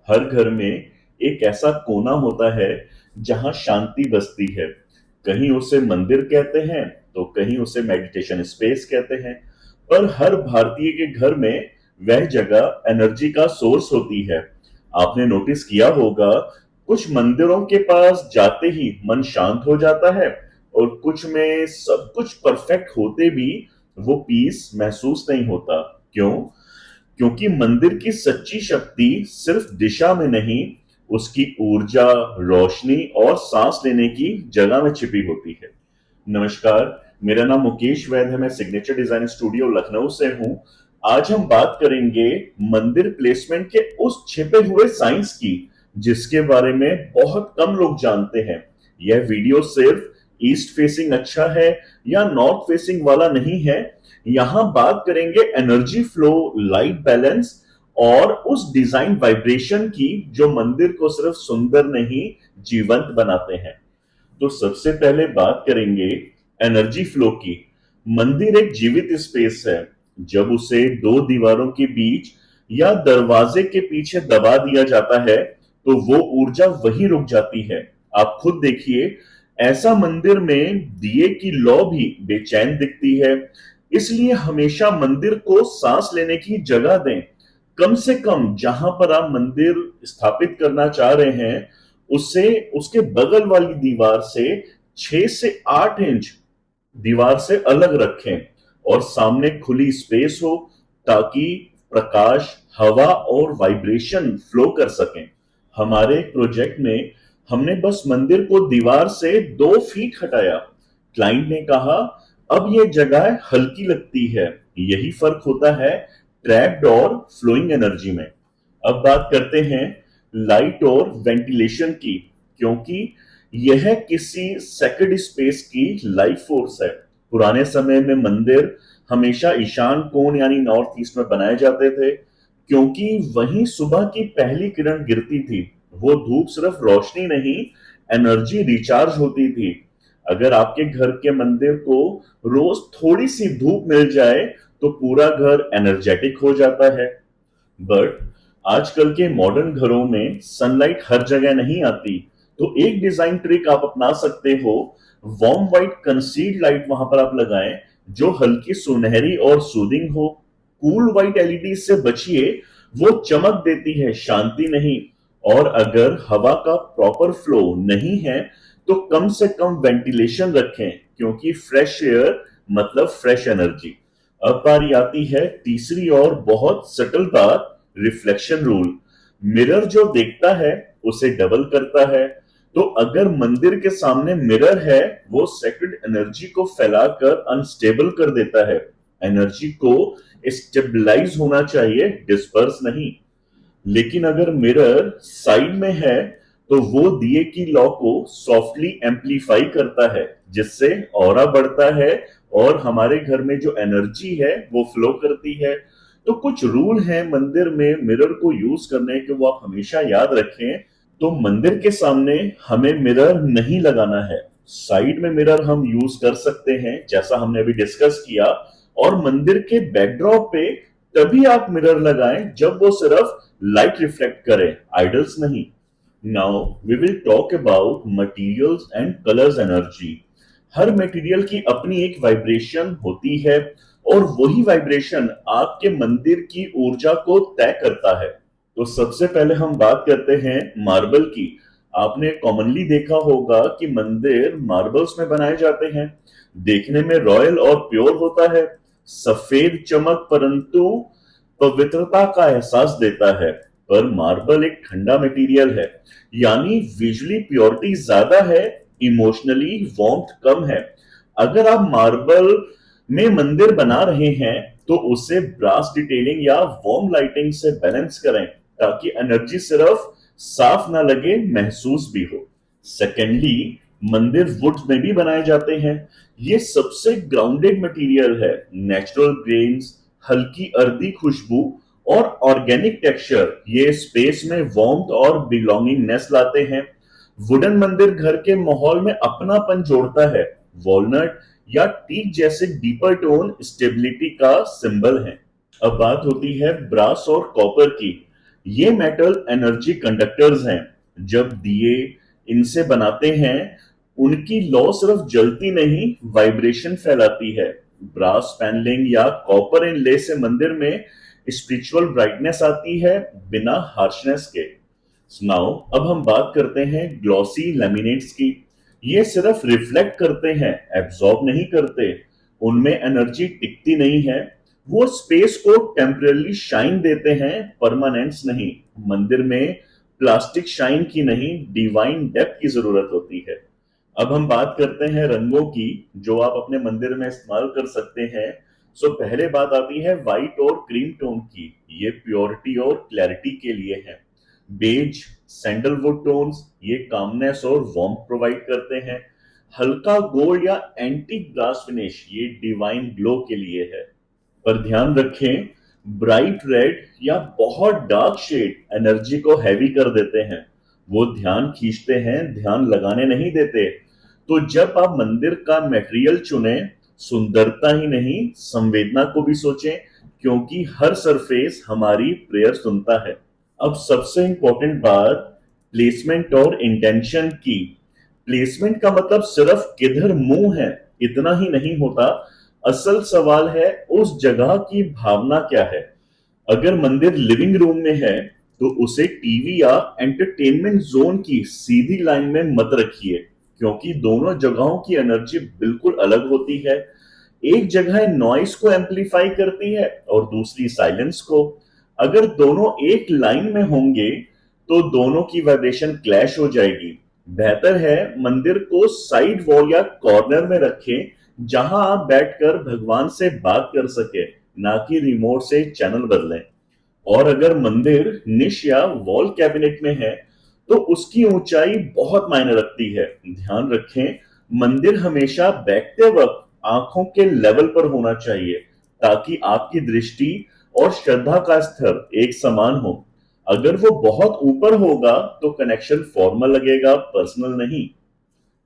हर घर में एक ऐसा कोना होता है जहां शांति बसती है। कहीं उसे मंदिर कहते हैं तो कहीं उसे मेडिटेशन स्पेस कहते हैं। पर हर भारतीय के घर में वह जगह एनर्जी का सोर्स होती है। आपने नोटिस किया होगा, कुछ मंदिरों के पास जाते ही मन शांत हो जाता है और कुछ में सब कुछ परफेक्ट होते भी वो पीस महसूस नहीं होता। क्यों? क्योंकि मंदिर की सच्ची शक्ति सिर्फ दिशा में नहीं, उसकी ऊर्जा, रोशनी और सांस लेने की जगह में छिपी होती है। नमस्कार, मेरा नाम मुकेश वैद है। मैं सिग्नेचर डिजाइन स्टूडियो लखनऊ से हूं। आज हम बात करेंगे मंदिर प्लेसमेंट के उस छिपे हुए साइंस की, जिसके बारे में बहुत कम लोग जानते हैं। यह वीडियो सिर्फ ईस्ट फेसिंग अच्छा है या नॉर्थ फेसिंग वाला नहीं है। यहां बात करेंगे एनर्जी फ्लो, लाइट बैलेंस और उस डिजाइन वाइब्रेशन की जो मंदिर को सिर्फ सुंदर नहीं, जीवंत बनाते हैं। तो सबसे पहले बात करेंगे एनर्जी फ्लो की। मंदिर एक जीवित स्पेस है। जब उसे दो दीवारों के बीच या दरवाजे के पीछे दबा दिया जाता है तो वो ऊर्जा वहीं रुक जाती है। आप खुद देखिए, ऐसा मंदिर में दिए की लौ भी बेचैन दिखती है। इसलिए हमेशा मंदिर को सांस लेने की जगह दें। कम से कम जहां पर आप मंदिर स्थापित करना चाह रहे हैं, उसे उसके बगल वाली दीवार से 6 से 8 इंच दीवार से अलग रखें और सामने खुली स्पेस हो, ताकि प्रकाश, हवा और वाइब्रेशन फ्लो कर सकें। हमारे प्रोजेक्ट में हमने बस मंदिर को दीवार से 2 फीट हटाया। क्लाइंट ने कहा, अब यह जगह हल्की लगती है। यही फर्क होता है ट्रैप्ड और फ्लोइंग एनर्जी में। अब बात करते हैं लाइट और वेंटिलेशन की, क्योंकि यह किसी सेक्रेड स्पेस की लाइफ फोर्स है। पुराने समय में मंदिर हमेशा ईशान कोण यानी नॉर्थ ईस्ट में बनाए जाते थे, क्योंकि वहीं सुबह की पहली किरण गिरती थी। वो धूप सिर्फ रोशनी नहीं, एनर्जी रिचार्ज होती थी। अगर आपके घर के मंदिर को रोज थोड़ी सी धूप मिल जाए तो पूरा घर एनर्जेटिक हो जाता है। बट आजकल के मॉडर्न घरों में सनलाइट हर जगह नहीं आती। तो एक डिजाइन ट्रिक आप अपना सकते हो। वार्म व्हाइट कंसील्ड लाइट वहां पर आप लगाएं, जो हल्की सुनहरी और सूदिंग हो। कूल व्हाइट एलईडी से बचिए, वो चमक देती है, शांति नहीं। और अगर हवा का प्रॉपर फ्लो नहीं है तो कम से कम वेंटिलेशन रखें, क्योंकि फ्रेश एयर मतलब फ्रेश एनर्जी। अब बारी आती है तीसरी और बहुत सटल बात, रिफ्लेक्शन रूल। मिरर जो देखता है उसे डबल करता है। तो अगर मंदिर के सामने मिरर है, वो सेक्रेड एनर्जी को फैलाकर अनस्टेबल कर देता है। एनर्जी को स्टेबलाइज होना चाहिए, डिस्पर्स नहीं। लेकिन अगर मिरर साइड में है तो वो दिए की लॉ को सॉफ्टली एम्पलीफाई करता है, जिससे ऑरा बढ़ता है और हमारे घर में जो एनर्जी है वो फ्लो करती है। तो कुछ रूल हैं मंदिर में मिरर को यूज करने के, वो आप हमेशा याद रखें। तो मंदिर के सामने हमें मिरर नहीं लगाना है। साइड में मिरर हम यूज कर सकते हैं, जैसा हमने अभी डिस्कस किया। और मंदिर के बैकड्रॉप पे तभी आप मिरर लगाएं जब वो सिर्फ लाइट रिफ्लेक्ट करे, आइडल्स नहीं। Now we will talk about materials and colours energy. हर मटेरियल की अपनी एक वाइब्रेशन होती है और वही वाइब्रेशन आपके मंदिर की ऊर्जा को तय करता है। तो सबसे पहले हम बात करते हैं मार्बल की। आपने कॉमनली देखा होगा कि मंदिर मार्बल्स में बनाए जाते हैं। देखने में रॉयल और प्योर होता है, सफेद चमक, परंतु पवित्रता का एहसास देता है। पर मार्बल एक ठंडा मटेरियल है, यानी विजुअली प्योरिटी ज्यादा है, इमोशनली वार्मथ कम है। अगर आप मार्बल में मंदिर बना रहे हैं तो उसे ब्रास डिटेलिंग या वार्म लाइटिंग से बैलेंस करें, ताकि एनर्जी सिर्फ साफ ना लगे, महसूस भी हो। सेकेंडली, मंदिर वुड में भी बनाए जाते हैं। ये सबसे ग्राउंडेड मटेरियल है। नेचुरल ग्रेन्स, हल्की अर्दी खुशबू और ऑर्गेनिक टेक्सचर ये स्पेस में वार्मथ और बिलोंगिंगनेस लाते हैं। वुडन मंदिर घर के माहौल में अपनापन जोड़ता है। वॉलनट या टीक जैसे डीपर टोन स्टेबिलिटी का सिंबल है। अब बात होती है ब्रास और कॉपर की। ये मेटल एनर्जी कंडक्टर्स हैं। जब दिए इनसे बनाते हैं, उनकी लौ सिर्फ जलती नहीं, वाइब्रेशन फैलाती है। ब्रास पैनलिंग या कॉपर इनले से मंदिर में स्पिरिचुअल ब्राइटनेस आती है, बिना हार्शनेस के। सुनाओ, अब हम बात करते हैं ग्लॉसी लैमिनेट्स की। ये सिर्फ रिफ्लेक्ट करते हैं, एब्जॉर्ब नहीं करते। उनमें एनर्जी टिकती नहीं है। वो स्पेस को टेम्पररी शाइन देते हैं, परमानेंस नहीं। मंदिर में प्लास्टिक शाइन की नहीं, डिवाइन डेप्थ की जरूरत होती है। अब हम बात करते हैं रंगों की, जो आप अपने मंदिर में इस्तेमाल कर सकते हैं। सो पहले बात आती है व्हाइट और क्रीम टोन की। ये प्योरिटी और क्लैरिटी के लिए है। बेज, सैंडलवुड टोन्स, ये कामनेस और वार्मथ प्रोवाइड करते हैं। हल्का गोल्ड या एंटीक ब्रास फिनिश, ये डिवाइन ग्लो के लिए है। पर ध्यान रखें, ब्राइट रेड या बहुत डार्क शेड एनर्जी को हैवी कर देते हैं। वो ध्यान खींचते हैं, ध्यान लगाने नहीं देते। तो जब आप मंदिर का मटेरियल चुने, सुंदरता ही नहीं, संवेदना को भी सोचें, क्योंकि हर सरफेस हमारी प्रेयर सुनता है। अब सबसे इंपॉर्टेंट बात, प्लेसमेंट और इंटेंशन की। प्लेसमेंट का मतलब सिर्फ किधर मुंह है इतना ही नहीं होता। असल सवाल है उस जगह की भावना क्या है। अगर मंदिर लिविंग रूम में है, तो उसे टीवी या एंटरटेनमेंट जोन की सीधी लाइन में मत रखिए, क्योंकि दोनों जगहों की एनर्जी बिल्कुल अलग होती है। एक जगह नॉइस को एम्पलीफाई करती है और दूसरी साइलेंस को। अगर दोनों एक लाइन में होंगे, तो दोनों की वाइब्रेशन क्लैश हो जाएगी। बेहतर है मंदिर को साइड वॉल या कॉर्नर में रखें, जहां आप बैठकर भगवान से बात कर सके, ना कि रिमोट से चैनल बदलें। और अगर मंदिर निश या वॉल कैबिनेट में है, तो उसकी ऊंचाई बहुत मायने रखती है। ध्यान रखें, मंदिर हमेशा बैठते वक्त आंखों के लेवल पर होना चाहिए, ताकि आपकी दृष्टि और श्रद्धा का स्तर एक समान हो। अगर वो बहुत ऊपर होगा, तो कनेक्शन फॉर्मल लगेगा, पर्सनल नहीं।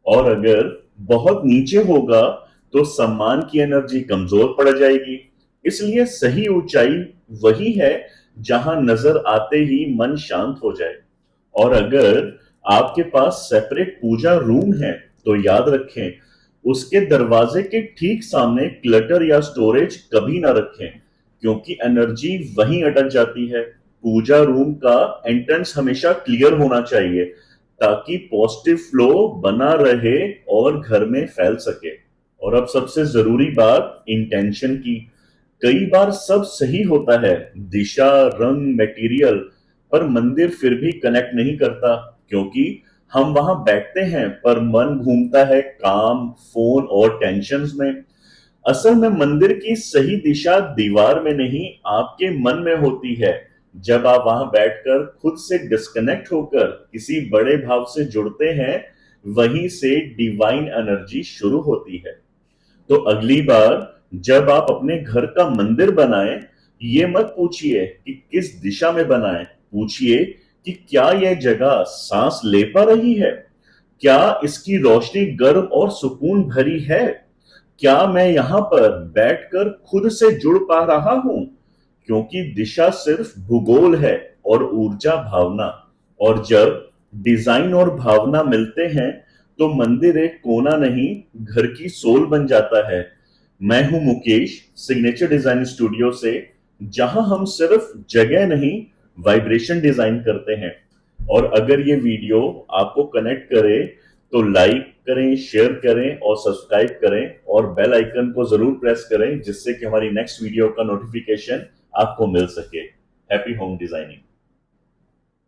और अगर बहुत नीचे होगा, तो सम्मान की एनर्जी कमजोर पड़ जाएगी। इसलिए सही ऊंचाई वही है जहां नजर आते ही मन शांत हो जाए। और अगर आपके पास सेपरेट पूजा रूम है, तो याद रखें, उसके दरवाजे के ठीक सामने क्लटर या स्टोरेज कभी ना रखें, क्योंकि एनर्जी वहीं अटक जाती है। पूजा रूम का एंट्रेंस हमेशा क्लियर होना चाहिए, ताकि पॉजिटिव फ्लो बना रहे और घर में फैल सके। और अब सबसे जरूरी बात, इंटेंशन की। कई बार सब सही होता है, दिशा, रंग, मटेरियल, पर मंदिर फिर भी कनेक्ट नहीं करता, क्योंकि हम वहां बैठते हैं पर मन घूमता है काम, फोन और टेंशन्स में। असल में मंदिर की सही दिशा दीवार में नहीं, आपके मन में होती है। जब आप वहां बैठकर खुद से डिस्कनेक्ट होकर किसी बड़े भाव से जुड़ते हैं, वहीं से डिवाइन एनर्जी शुरू होती है। तो अगली बार जब आप अपने घर का मंदिर बनाएं, ये मत पूछिए कि किस दिशा में बनाएं, पूछिए कि क्या यह जगह सांस ले पा रही है, क्या इसकी रोशनी गर्म और सुकून भरी है, क्या मैं यहां पर बैठकर खुद से जुड़ पा रहा हूं। क्योंकि दिशा सिर्फ भूगोल है और ऊर्जा भावना। और जब डिजाइन और भावना मिलते हैं, तो मंदिर एक कोना नहीं, घर की सोल बन जाता है। मैं हूं मुकेश, सिग्नेचर डिजाइन स्टूडियो से, जहां हम सिर्फ जगह नहीं, वाइब्रेशन डिजाइन करते हैं। और अगर ये वीडियो आपको कनेक्ट करे, तो लाइक करें, शेयर करें और सब्सक्राइब करें, और बेल आइकन को जरूर प्रेस करें, जिससे कि हमारी नेक्स्ट वीडियो का नोटिफिकेशन आपको मिल सके। Happy home designing.